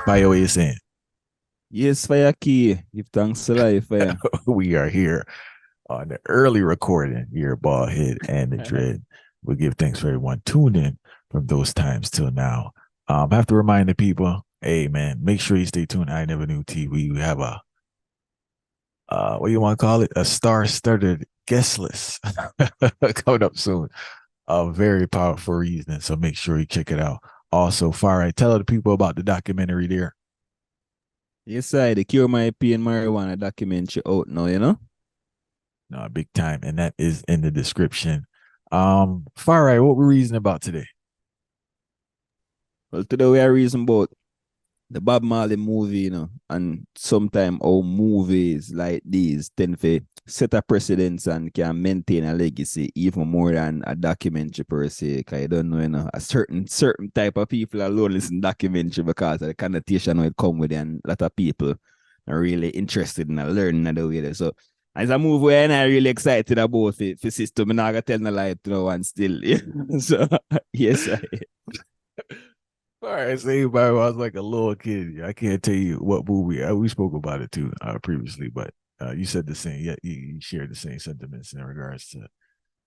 Fire, what you saying? Yes, fire key. Give thanks to life, fire. We are here on the early recording here, Ballhead and the Dread. We give thanks for everyone tuned in from those times till now. I have to remind the people, hey man, make sure you stay tuned. I Never Knew TV. We have a what do you want to call it? A star-studded guest list coming up soon. A very powerful reason. So make sure you check it out. Also, Far Right, tell the people about the documentary there. Yes, I the cure my pain marijuana documentary out now, No, big time, and that is in the description. Far Right, what we're reasoning about today? Well, today we are reason about the Bob Marley movie, and sometimes our movies like these tend to set a precedence and can maintain a legacy even more than a documentary per se. Cause I don't know, a certain type of people alone listen documentary because of the connotation it come with it, and a lot of people are really interested in learning the way there. So as a movie and I really excited about it for system and I got tell no lie to no one still. So yes, I All right, say by when I was like a little kid. I can't tell you what movie. We spoke about it too previously, but you said the same. Yeah, you shared the same sentiments in regards to.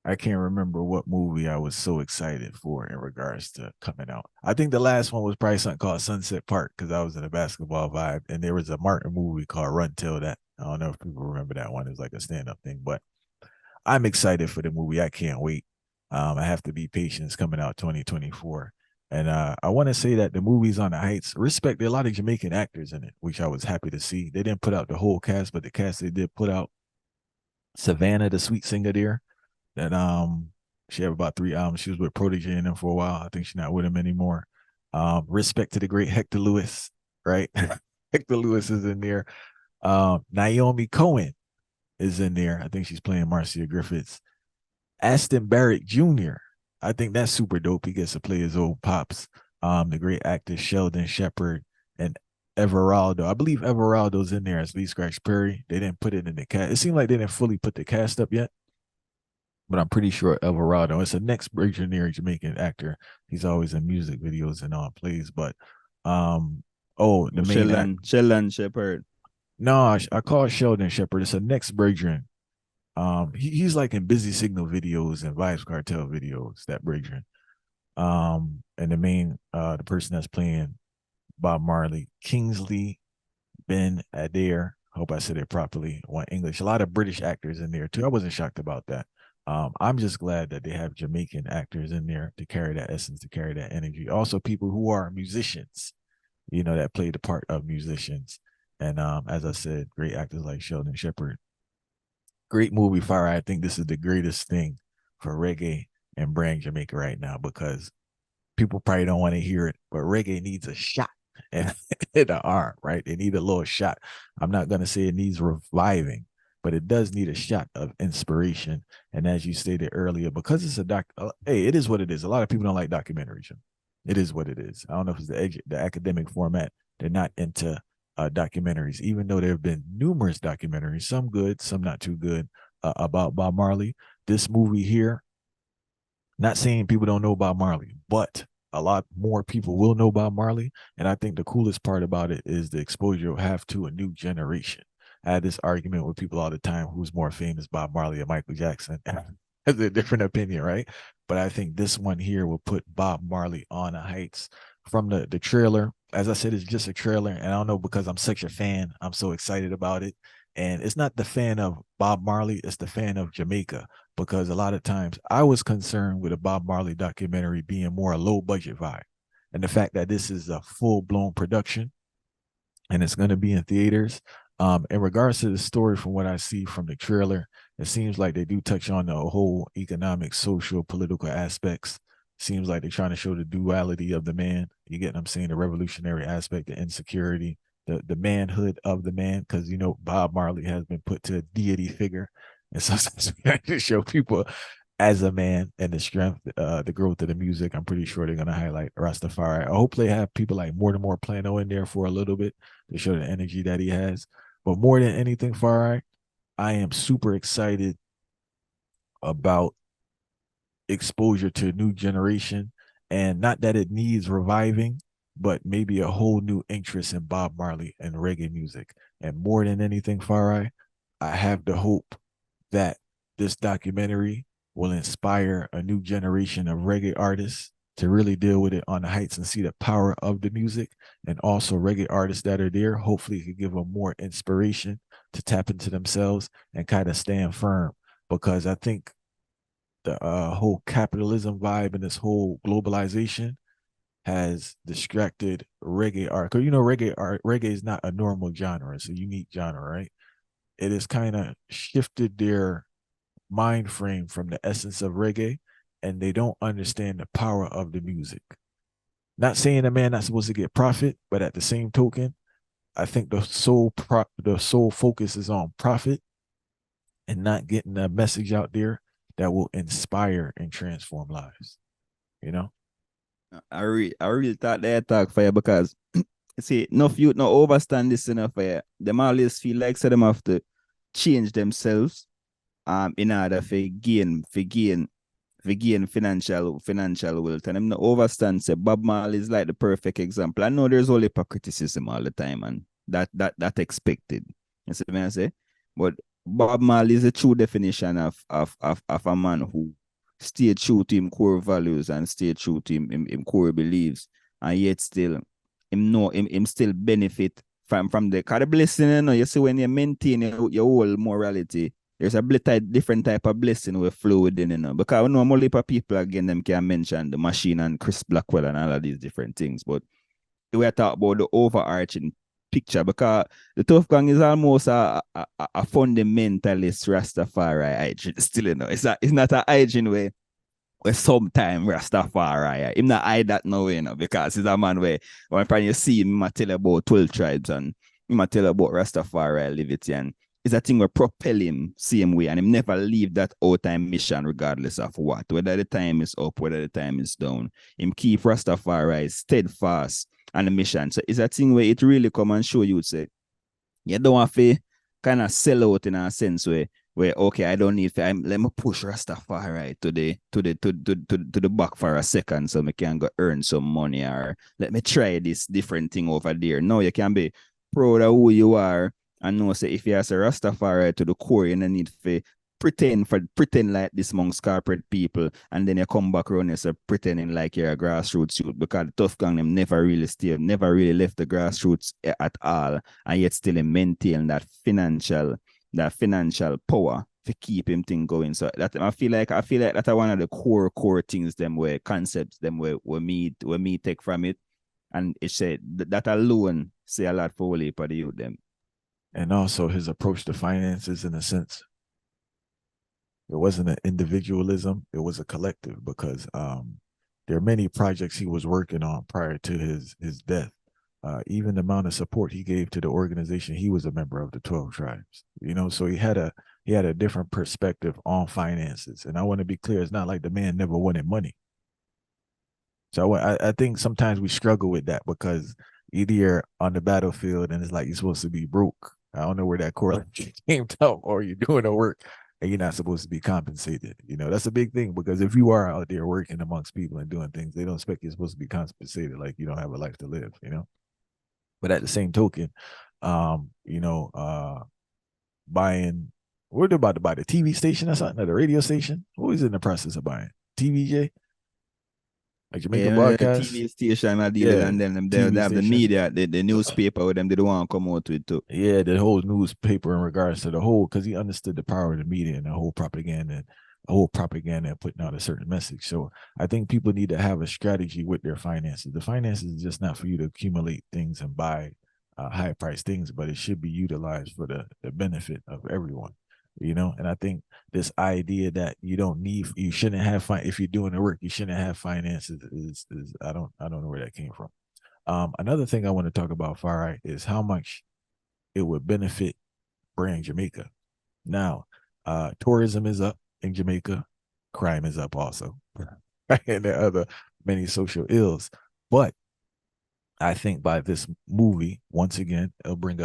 I can't remember what movie I was so excited for in regards to coming out. I think the last one was probably something called Sunset Park because I was in a basketball vibe, and there was a Martin movie called Run Till That. I don't know if people remember that one. It was like a stand-up thing, but I'm excited for the movie. I can't wait. I have to be patient. It's coming out 2024. And I want to say that the movie's on the heights. Respect a lot of Jamaican actors in it, which I was happy to see. They didn't put out the whole cast, but the cast they did put out Savannah, the sweet singer there. That she had about 3 albums. She was with Protege in them for a while. I think she's not with him anymore. Respect to the great Hector Lewis, right? Hector Lewis is in there. Naomi Cohen is in there. I think she's playing Marcia Griffiths. Aston Barrett Jr. I think that's super dope. He gets to play his old pops. The great actor Sheldon Shepard and Everaldo. I believe Everaldo's in there as Lee Scratch Perry. They didn't put it in the cast. It seemed like they didn't fully put the cast up yet, but I'm pretty sure Everaldo. It's a next legendary Jamaican actor. He's always in music videos and all plays. But oh, the main act. Sheldon Shepherd. No, I call it Sheldon Shepard. It's a next brethren. He's like in Busy Signal videos and Vibes Cartel videos. That brethren. And the main the person that's playing Bob Marley, Kingsley Ben Adair. Hope I said it properly. One English. A lot of British actors in there too. I wasn't shocked about that. I'm just glad that they have Jamaican actors in there to carry that essence, to carry that energy. Also, people who are musicians, that play the part of musicians. And as I said, great actors like Sheldon Shepard. Great movie, Fire. I think this is the greatest thing for reggae and brand Jamaica right now because people probably don't want to hear it, but reggae needs a shot and in the arm, right? They need a little shot. I'm not going to say it needs reviving, but it does need a shot of inspiration. And as you stated earlier, because it's a hey, it is what it is. A lot of people don't like documentaries. It is what it is. I don't know if it's the academic format. They're not into documentaries, even though there have been numerous documentaries, some good, some not too good, about Bob Marley. This movie here, not saying people don't know Bob Marley, but a lot more people will know Bob Marley. And I think the coolest part about it is the exposure you'll have to a new generation. I had this argument with people all the time who's more famous, Bob Marley or Michael Jackson. Has a different opinion, right? But I think this one here will put Bob Marley on the heights from the trailer. As I said, it's just a trailer, and I don't know because I'm such a fan. I'm so excited about it. And it's not the fan of Bob Marley, it's the fan of Jamaica because a lot of times I was concerned with a Bob Marley documentary being more a low budget vibe. And the fact that this is a full blown production and it's going to be in theaters. In regards to the story, from what I see from the trailer, it seems like they do touch on the whole economic, social, political aspects. Seems like they're trying to show the duality of the man. You get what I'm saying? The revolutionary aspect, the insecurity, the manhood of the man, because Bob Marley has been put to a deity figure, and sometimes we have to show people as a man and the strength, the growth of the music. I'm pretty sure they're gonna highlight Rastafari. I hope they have people like Mortimer Plano in there for a little bit to show the energy that he has. But more than anything, Farai, I am super excited about exposure to a new generation, and not that it needs reviving, but maybe a whole new interest in Bob Marley and reggae music. And more than anything, Farai, I have the hope that this documentary will inspire a new generation of reggae artists to really deal with it on the heights and see the power of the music. And also reggae artists that are there, hopefully it could give them more inspiration to tap into themselves and kind of stand firm. Because I think the whole capitalism vibe and this whole globalization has distracted reggae art. Because reggae is not a normal genre; it's a unique genre, right? It has kind of shifted their mind frame from the essence of reggae, and they don't understand the power of the music. Not saying a man not supposed to get profit, but at the same token, I think the sole focus is on profit and not getting a message out there that will inspire and transform lives. You know? I really thought they talk for you because see, enough youth no overstand this enough for you. Them always feel like so them have to change themselves in order for gain financial wealth. And them no overstand say Bob Marley is like the perfect example. I know there's only criticism all the time and that expected. You see what I say? But Bob Marley is a true definition of a man who stayed true to him core values and stayed true to him core beliefs, and yet still him still benefit from the kind of blessing. You know, you see when you maintain your whole morality, there's a different type of blessing will flow within, you know. Because I know more people again them can mention the machine and Chris Blackwell and all of these different things, but we are talking about the overarching picture because the Tough Gang is almost a fundamentalist Rastafari hygiene still, you know. It's not a hygiene where sometime Rastafari, him not hide that no way, you know, because he's a man where when you see him, I tell about 12 tribes and him I tell about Rastafari liberty, and it's a thing where propel him same way and him never leave that old time mission regardless of what, whether the time is up, whether the time is down. Him keep Rastafari steadfast on the mission. So it's a thing where it really come and show you say you don't have to kind of sell out in a sense where okay, I don't need to let me push Rastafari to the back for a second so I can go earn some money, or let me try this different thing over there. No, you can be proud of who you are and know say if you are a Rastafari to the core, you don't need to pretend like this amongst corporate people, and then you come back around and say pretending like you're a grassroots youth, because the Tough Gang them never really left the grassroots at all, and yet still maintain that financial power to keep him thing going. So that I feel like that's one of the core things them where concepts them where me take from it, and it said that alone say a lot for Wally for the youth them. And also his approach to finances, in a sense, it wasn't an individualism, it was a collective, because there are many projects he was working on prior to his death. Even the amount of support he gave to the organization, he was a member of the 12 tribes, you know, so he had a different perspective on finances. And I want to be clear, it's not like the man never wanted money. So I think sometimes we struggle with that, because either you're on the battlefield and it's like you're supposed to be broke. I don't know where that correlation came from, or you're doing the work and you're not supposed to be compensated. You know, that's a big thing, because if you are out there working amongst people and doing things, they don't expect you're supposed to be compensated like you don't have a life to live, you know? But at the same token, you know, buying, we're about to buy the TV station or something, or the radio station. What was in the process of buying? TVJ? Like Jamaica Yeah, Broadcast? TV station I deal with, Yeah, and then they TV have the station. media, the newspaper with them, they don't want to come out with too. Yeah, the whole newspaper in regards to the whole, because he understood the power of the media and the whole propaganda and putting out a certain message. So I think people need to have a strategy with their finances. The finances is just not for you to accumulate things and buy high price things, but it should be utilized for the benefit of everyone. You know, and I think this idea that you shouldn't have if you're doing the work, you shouldn't have finances is I don't know where that came from. Another thing I want to talk about, Farai, is how much it would benefit brand Jamaica. Now, tourism is up in Jamaica, crime is up also, and there are other many social ills. But I think by this movie, once again, it'll bring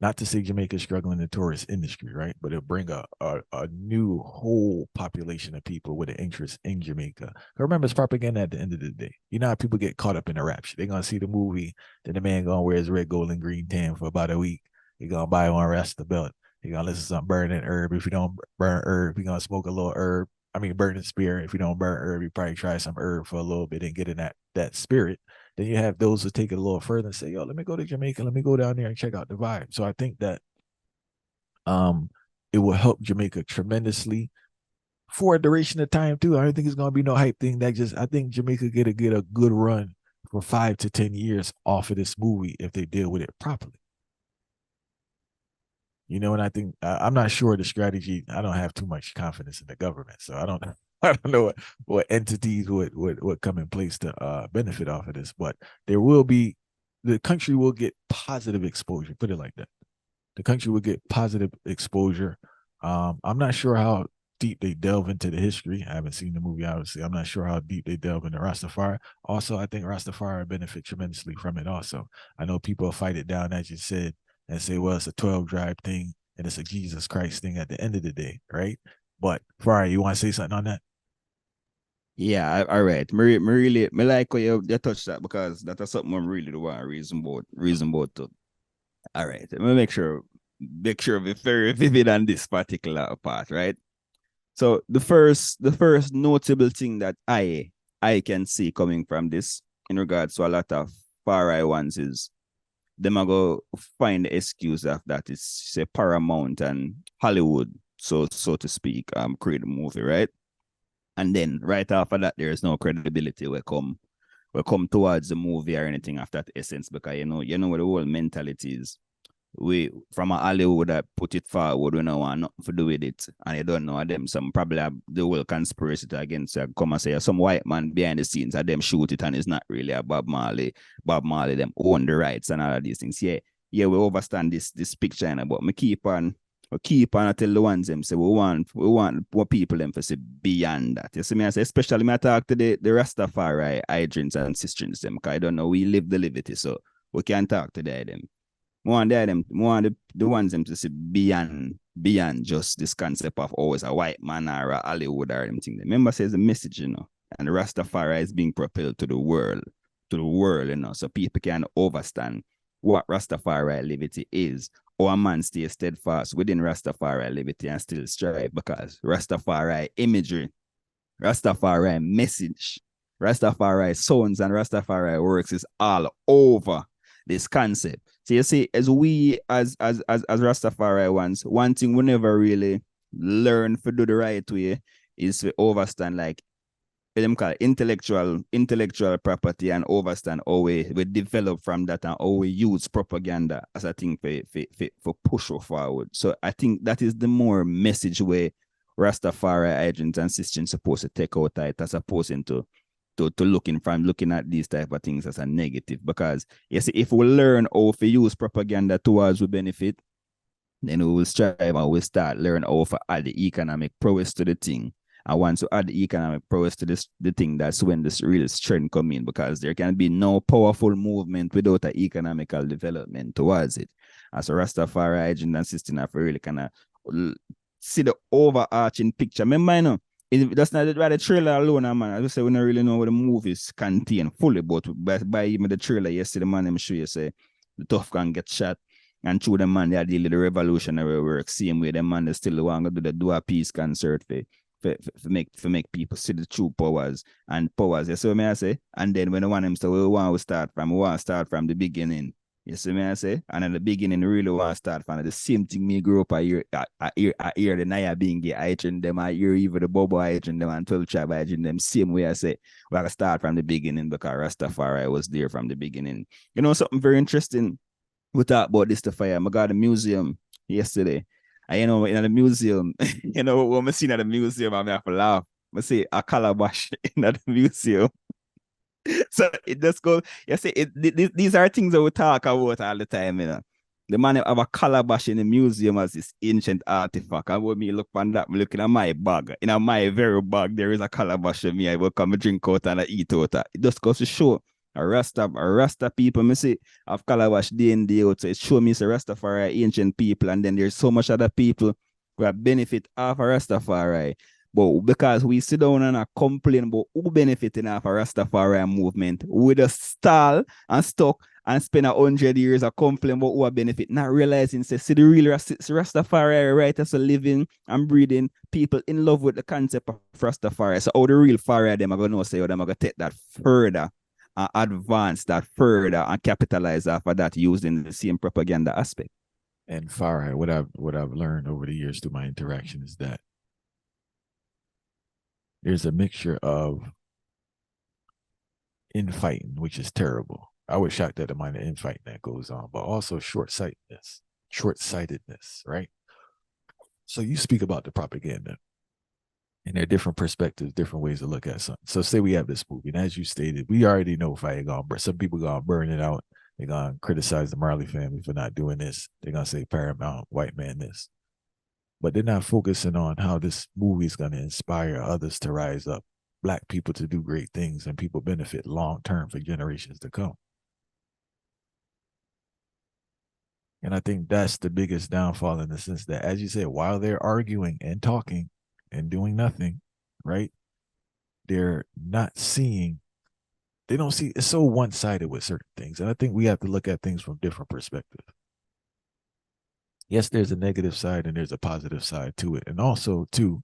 Not to say Jamaica's struggling in the tourist industry, right? But it'll bring a new whole population of people with an interest in Jamaica. Remember, it's propaganda at the end of the day. You know how people get caught up in the rap shit. They're gonna see the movie, then the man gonna wear his red, gold, and green tan for about a week. He gonna buy one Rasta belt. He gonna listen to some burning herb. If you don't burn herb, he gonna smoke a little herb. I mean, burning spirit. If you don't burn herb, you probably try some herb for a little bit and get in that spirit. Then you have those who take it a little further and say, yo, let me go to Jamaica. Let me go down there and check out the vibe. So I think that um it will help Jamaica tremendously for a duration of time too. I don't think it's gonna be no hype thing. That just I think Jamaica get a good run for 5 to 10 years off of this movie if they deal with it properly. And I think I'm not sure the strategy. I don't have too much confidence in the government, so I don't know. I don't know what entities would come in place to benefit off of this, but there will be the country will get positive exposure. Put it like that. The country will get positive exposure. I'm not sure how deep they delve into the history. I haven't seen the movie, obviously. I'm not sure how deep they delve into Rastafari. Also, I think Rastafari benefit tremendously from it. Also, I know people fight it down, as you said, and say, well, it's a 12 drive thing and it's a Jesus Christ thing at the end of the day, right? But Fari, you want to say something on that? Yeah, all right. Me like how you touch that because that's something I'm really the one reason about too. All right. Let me make sure we're very vivid on this particular part, right? So the first notable thing that I can see coming from this in regards to a lot of far right ones is them are go find the excuse of that it's say Paramount and Hollywood, so to speak, create a movie, right? And then right after that, there is no credibility will come towards the movie or anything of that essence because you know what the whole mentality is. We from a Hollywood that put it forward, we don't want nothing to do with it. And you don't know them. Some probably have the whole conspiracy against come and say some white man behind the scenes and them shoot it and it's not really a Bob Marley. Bob Marley, them own the rights and all of these things. Yeah, yeah, we overstand this picture, but me keep on until the ones them say we want what people them for say beyond that. You see me I say, especially me I talk to the Rastafari hydrants and cisterns them, because I don't know, we live the liberty, so we can talk to them. More them, more the ones them to see beyond just this concept of always a white man or a Hollywood or them thing. Remember says the message, and the Rastafari is being propelled to the world, so people can understand what Rastafari liberty is, or a man stay steadfast within Rastafari liberty and still strive, because Rastafari imagery, Rastafari message, Rastafari sounds, and Rastafari works is all over this concept. So you see, as we as Rastafari ones, one thing we never really learn to do the right way is to overstand like them call intellectual property, and overstand how we develop from that and how we use propaganda as a thing for push forward. So I think that is the more message where Rastafari agents and systems supposed to take out it, as opposed to looking at these type of things as a negative. Because you see, if we learn how to use propaganda towards we benefit, then we will strive and we start learn how to add the economic prowess to the thing. And once you add the economic prowess to the thing, that's when this real strength come in, because there can be no powerful movement without an economical development towards it. As a Rastafari agent and system, have really kind of see the overarching picture. Remember, that's not the trailer alone, man. I just say we don't really know what the movies contain fully, but by even the trailer yesterday, man, I'm sure you say the tough gun get shot. And through the man, they deal with the revolutionary work. Same way, the man, they still want to do the do a peace concert for make people see the true powers and powers. You see what I say? And then when the one them say, we want to start from the beginning. You see me I say? And at the beginning, really want to start from the same thing me grew up. I hear the Naya being gay, I train them, I hear even the Bobo, I train them, and 12 tribe, I train them. Same way I say, we have to start from the beginning, because Rastafari was there from the beginning. Something very interesting. We talked about this to fire. I got the museum yesterday. And in the museum, when I seen at the museum, I'm have to laugh. I see a calabash in the museum. So it just goes, these are things that we talk about all the time, The man have a calabash in the museum as this ancient artifact. And when me look on that, me looking at my bag. In my very bag, there is a calabash of me. I will come and drink out and I eat out. It just goes to show A Rasta people, me see, I've Calabash D&D out, so it show me, say, Rastafari, ancient people, and then there's so much other people who have benefit off a Rastafari. But because we sit down and complain about who benefiting off a Rastafari movement, we just stall and stuck and spend 100 years a complain about who are benefit, not realizing, say, see the real Rastafari right as a living and breathing people in love with the concept of Rastafari. So how the real Fari them are going to say, how them are going to take that further, advance that further, and capitalize off of that using the same propaganda aspect. And Fari, what I've learned over the years through my interaction is that there's a mixture of infighting, which is terrible. I was shocked at the amount of infighting that goes on, but also short-sightedness, right? So you speak about the propaganda, and there are different perspectives, different ways to look at something. So say we have this movie, and as you stated, we already know fire gonna burn. Some people gonna burn it out. They're gonna criticize the Marley family for not doing this. They're gonna say Paramount, white man this. But they're not focusing on how this movie is gonna inspire others to rise up, Black people to do great things, and people benefit long term for generations to come. And I think that's the biggest downfall, in the sense that, as you said, while they're arguing and talking and doing nothing, right? They're not seeing, they don't see, it's so one sided with certain things. And I think we have to look at things from different perspectives. Yes, there's a negative side and there's a positive side to it. And also, too,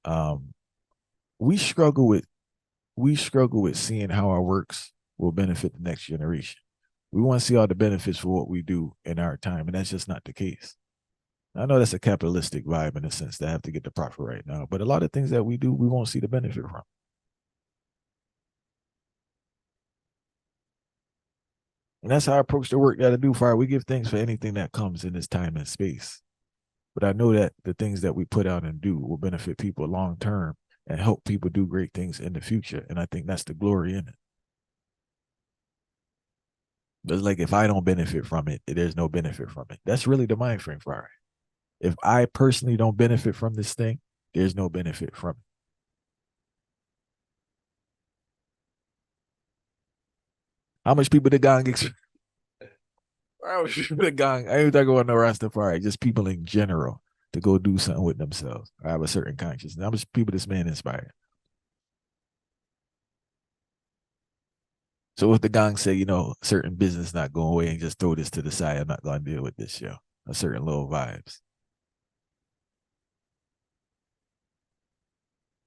um, we struggle with seeing how our works will benefit the next generation. We want to see all the benefits for what we do in our time, and that's just not the case. I know that's a capitalistic vibe, in a sense, that I have to get the profit right now, but a lot of things that we do, we won't see the benefit from. And that's how I approach the work that I do. Fire, we give thanks for anything that comes in this time and space. But I know that the things that we put out and do will benefit people long term and help people do great things in the future. And I think that's the glory in it. But it's like, if I don't benefit from it, there's no benefit from it. That's really the mind frame, Fire. If I personally don't benefit from this thing, there's no benefit from it. How much people the gang the gang? I ain't talking about no Rastafari, just people in general to go do something with themselves. I have a certain consciousness. How much people this man inspired? So if the gang say, certain business not going away, and just throw this to the side, I'm not going to deal with this, yo. A certain little vibes.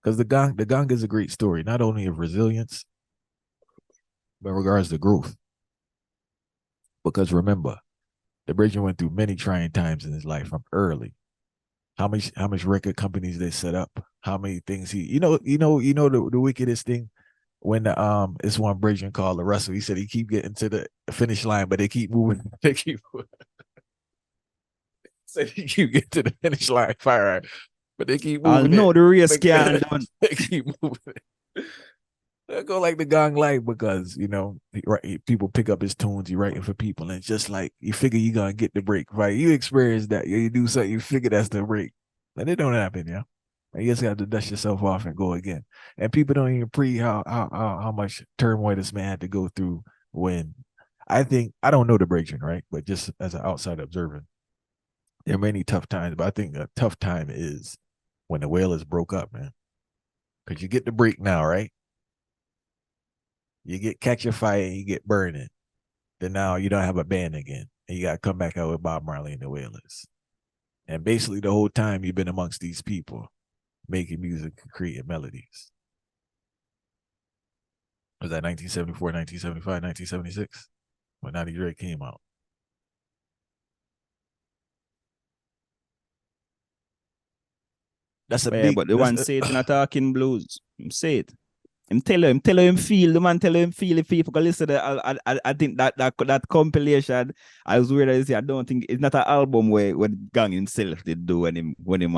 Because the gang is a great story, not only of resilience, but in regards to growth. Because remember, the Bridget went through many trying times in his life from early. How much record companies they set up, how many things the wickedest thing, when it's one Bridget called the Russell, he said he keep getting to the finish line, but they keep moving. They keep said he keep getting to the finish line, fire, but they keep moving. I know the race can done. They keep moving. I go like the gang life, because people pick up his tunes, he writing for people, and it's just like you figure you gonna get the break, right? You experience that, you do something, you figure that's the break, and it don't happen, yeah. You just have to dust yourself off and go again. And people don't even how much turmoil this man had to go through. When I don't know the breakdown, right? But just as an outside observer, there are many tough times, but I think a tough time is when the Wailers broke up, man. Because you get the break now, right? You get Catch a Fire, you get Burning. Then now you don't have a band again. And you got to come back out with Bob Marley and the Wailers. And basically the whole time you've been amongst these people, making music, creating melodies. Was that 1974, 1975, 1976? When Naughty Dre came out. That's a big... But the one say it in a talking blues. Say it. Him tell him feel. The man tell him feel. If people can listen to I think that compilation, as weird as I don't think it's not an album where Gang himself did do when him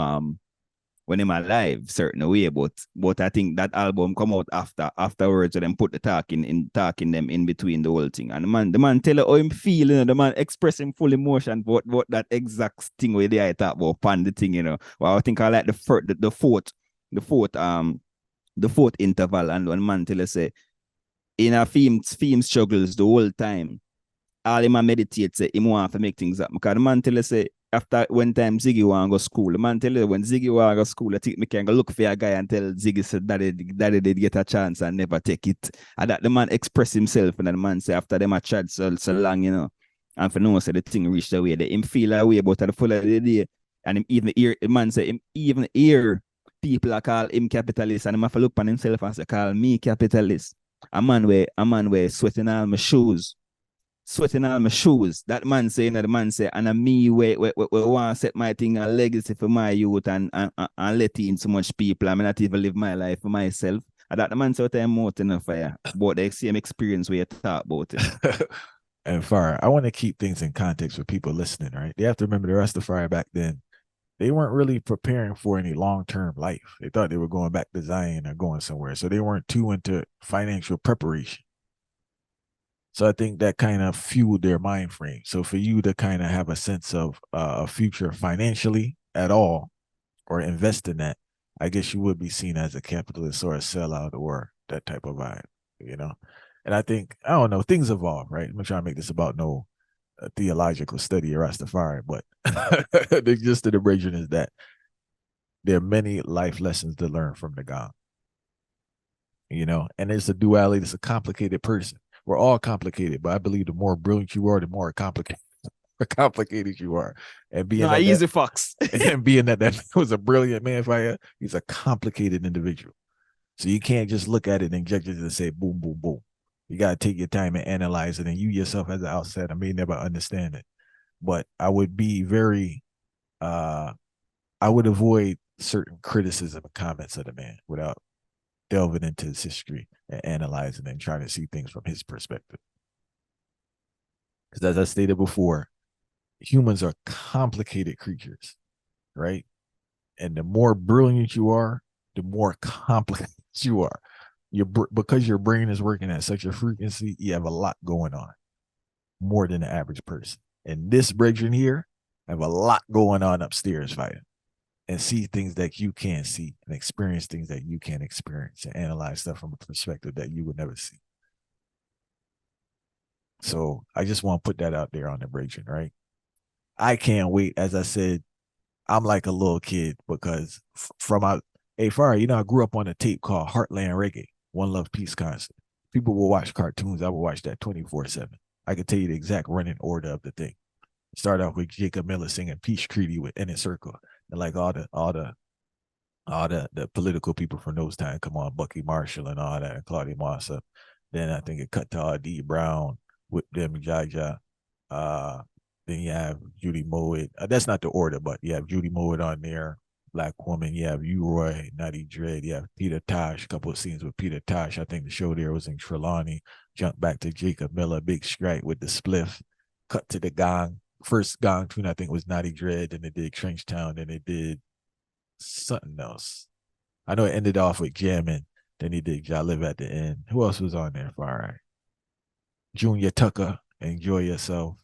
alive, certain way, but I think that album come out afterwards, and then put the talking them in between the whole thing. And the man tell how him feel, the man expressing full emotion, what that exact thing where they I talk about pan the thing, Well, I think I like the fourth interval, and one man tell us say in a theme struggles the whole time. All him a meditate say him want to make things up. Because the man tell us say after one time Ziggy want to go school. The man tell you when Ziggy want to go school, I think me can go look for a guy and tell Ziggy said daddy did get a chance and never take it. And that the man express himself and the man say after them a chat so long, you know. And for no one say the thing reached the way that him feel a way about at the full of the day. And him even hear the man say him even hear people are call him capitalist and him have to look on himself and say call me capitalist. A man where sweating all my shoes. That man saying that the man say, and a me we want to set my thing a legacy for my youth and let in so much people. I mean not even live my life for myself. And that the man say what I'm more than a fire. But the same experience we talk about it. And far, I want to keep things in context for people listening, right? They have to remember the Rastafari back then, they weren't really preparing for any long-term life. They thought they were going back to Zion or going somewhere. So they weren't too into financial preparation. So I think that kind of fueled their mind frame. So for you to kind of have a sense of a future financially at all or invest in that, I guess you would be seen as a capitalist or a sellout or that type of vibe, you know? And I think, I don't know, things evolve, right? I'm not trying to make this about no theological study of Rastafari, but the gist of the bridging is that there are many life lessons to learn from the God, you know? And it's a duality, it's a complicated person. We're all complicated, but I believe the more brilliant you are, the more complicated you are. And being no, easy fox. And being that was a brilliant man fire, he's a complicated individual. So you can't just look at it and judge it and say boom, boom, boom. You got to take your time and analyze it. And you yourself as an outsider may never understand it. But I would be very I would avoid certain criticism and comments of the man without delving into his history and analyzing and trying to see things from his perspective. Because as I stated before, humans are complicated creatures, right? And the more brilliant you are, the more complicated you are. Because your brain is working at such a frequency, you have a lot going on, more than the average person. And this brethren here have a lot going on upstairs, fire, and see things that you can't see and experience things that you can't experience and analyze stuff from a perspective that you would never see. So I just want to put that out there on the bridging, right? I can't wait. As I said, I'm like a little kid because from out, hey, Farah, you know, I grew up on a tape called Heartland Reggae, One Love Peace concert. People will watch cartoons. I will watch that 24/7. I can tell you the exact running order of the thing. Start off with Jacob Miller singing Peace Treaty with Inner Circle. And like all the political people from those times come on, Bucky Marshall and all that, and Claudia Massa. Then I think it cut to D. Brown with them, Jaja. Then you have Judy Mowat. That's not the order, but you have Judy Mowat on there, Black Woman. You have U-Roy, Natty Dread. You have Peter Tosh, a couple of scenes with Peter Tosh. I think the show there was in Trelawney. Jump back to Jacob Miller, Big Strike with the spliff. Cut to the gong. First gong tune, I think, was Natty Dread. Then they did Trenchtown. Then they did something else. I know it ended off with jamming. Then he did Ja Live at the end. Who else was on there? All right. Junior Tucker, Enjoy Yourself.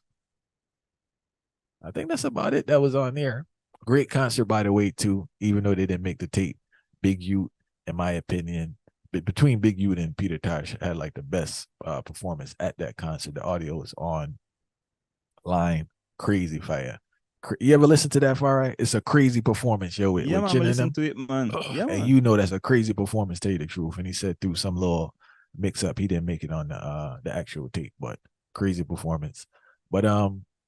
I think that's about it that was on there. Great concert, by the way, too, even though they didn't make the tape. Big Ute, in my opinion, between Big Ute and Peter Tosh, had like the best performance at that concert. The audio was on line, crazy fire. You ever listen to that, Far Right? It's a crazy performance, yo. Yeah, man, listen to it, man. Yeah, and man. you know that's a crazy performance, tell you the truth. And he said through some little mix up, he didn't make it on the actual tape, but crazy performance. But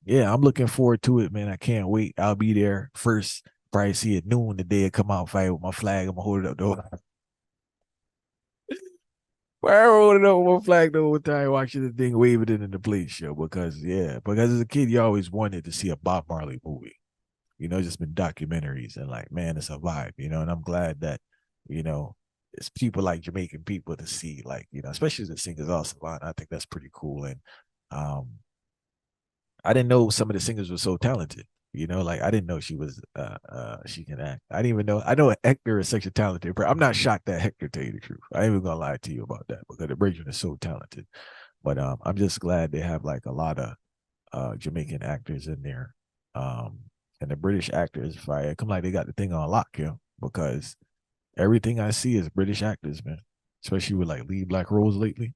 yeah, I'm looking forward to it, man. I can't wait. I'll be there first. Probably see it noon the day I come out fight with my flag. I'm gonna hold it up though. I hold it up with my flag the whole time, watching the thing, waving it in the place, show. Because as a kid, you always wanted to see a Bob Marley movie. You know, just been documentaries and like, man, it's a vibe, you know, and I'm glad that, you know, it's people like Jamaican people to see, like, you know, especially the singers also. I think that's pretty cool. And I didn't know some of the singers were so talented. You know, like I didn't know she was she can act. I didn't even know. I know Hector is such a talented person. I'm not shocked that Hector, tell you the truth. I ain't even gonna lie to you about that because the Bridgman is so talented. But I'm just glad they have like a lot of Jamaican actors in there. And the British actors, fire, come like they got the thing on lock, yo, because everything I see is British actors, man. Especially with like Lee Black Rose lately.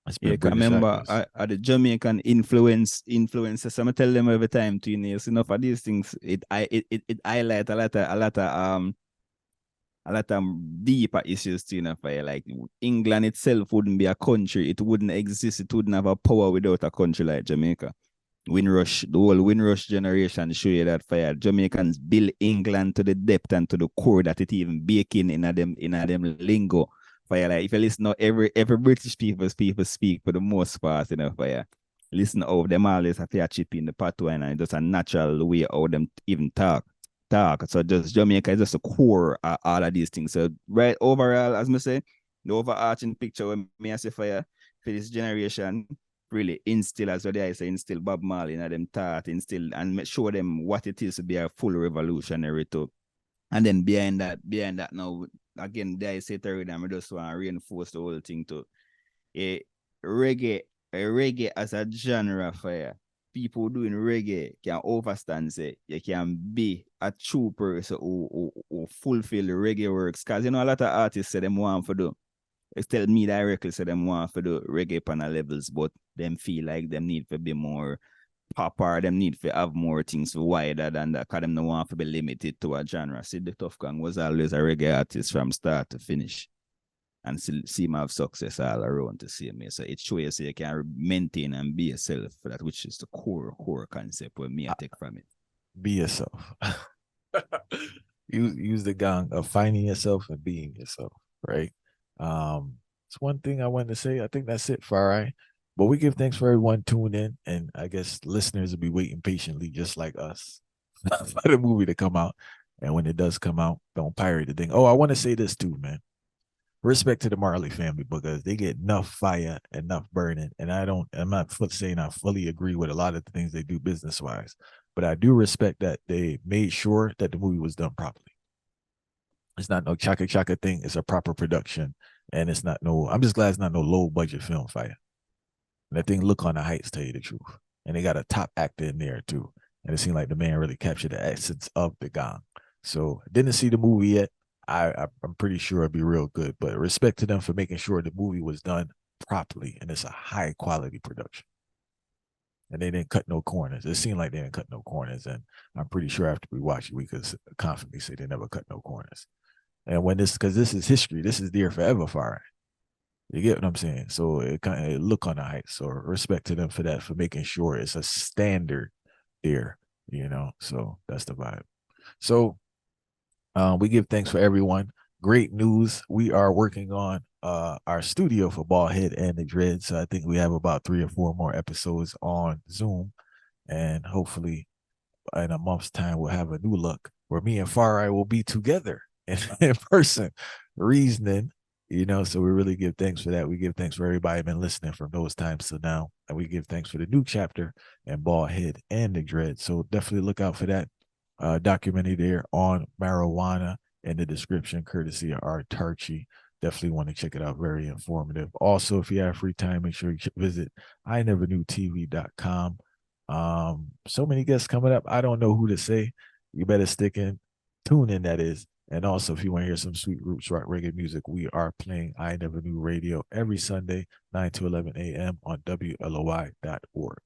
It's Yeah, been 'cause I British remember actors. the Jamaican influencers. So I tell them every time to enough of these things. It highlight a lot of deeper issues to for like England itself wouldn't be a country. It wouldn't exist. It wouldn't have a power without a country like Jamaica. Windrush, the whole Windrush generation show you that fire. Jamaicans build England to the depth and to the core that it even baking in a them lingo. Fire like if you listen to every British people speak for the most part, fire. Listen how them always have to chip in the patois and it's just a natural way how them even talk. So just Jamaica is just a core of all of these things. So right overall, as I say, the overarching picture when me I say fire for this generation really instill, as what I say, instill Bob Marley in them thought, instill and show them what it is to be a full revolutionary too. And then behind that now, again, there I say to them, I just want to reinforce the whole thing to a reggae, a reggae as a genre fire. People doing reggae can understand say you can be a true person who fulfill the reggae works. Cause a lot of artists say them want to do. They tell me directly say them want to do reggae panel levels, but them feel like them need to be more pop or them need to have more things wider than that because them don't want to be limited to a genre. See, the Tough Gang was always a reggae artist from start to finish and see him have success all around to see me. So it shows you can maintain and be yourself for that, which is the core concept where me I take from it. Be yourself. use the gang of finding yourself and being yourself, right? It's one thing I wanted to say. I think that's it, Farai. But we give thanks for everyone tuning in, and I guess listeners will be waiting patiently, just like us, for the movie to come out. And when it does come out, don't pirate the thing. Oh, I want to say this too, man. Respect to the Marley family because they get enough fire, enough burning, and I'm not saying I fully agree with a lot of the things they do business wise, but I do respect that they made sure that the movie was done properly. It's not no chaka chaka thing. It's a proper production, and it's not no. I'm just glad it's not no low budget film fire. And that thing look on the heights, tell you the truth. And they got a top actor in there too, and it seemed like the man really captured the essence of the gang. So didn't see the movie yet. I'm pretty sure it'll be real good. But respect to them for making sure the movie was done properly, and it's a high quality production. And they didn't cut no corners. It seemed like they didn't cut no corners, and I'm pretty sure after we watch it, we could confidently say they never cut no corners. And when because this is history, this is there forever, far. You get what I'm saying? So it kind of look on the heights. So respect to them for that, for making sure it's a standard there. So that's the vibe. So we give thanks for everyone. Great news. We are working on our studio for Ballhead and the Dread. So I think we have about 3 or 4 more episodes on Zoom. And hopefully in a month's time, we'll have a new look where me and Farai will be together in person, reasoning. So we really give thanks for that. We give thanks for everybody been listening from those times to now. And we give thanks for the new chapter and Ballhead and the Dread. So definitely look out for that documentary there on marijuana in the description, courtesy of Autarchii. Definitely want to check it out. Very informative. Also, if you have free time, make sure you visit ineverknewtv.com. So many guests coming up. I don't know who to say. You better tune in, that is. And also, if you want to hear some sweet roots rock reggae music, we are playing I Never Knew Radio every Sunday, 9 to 11 a.m. on WLOI.org.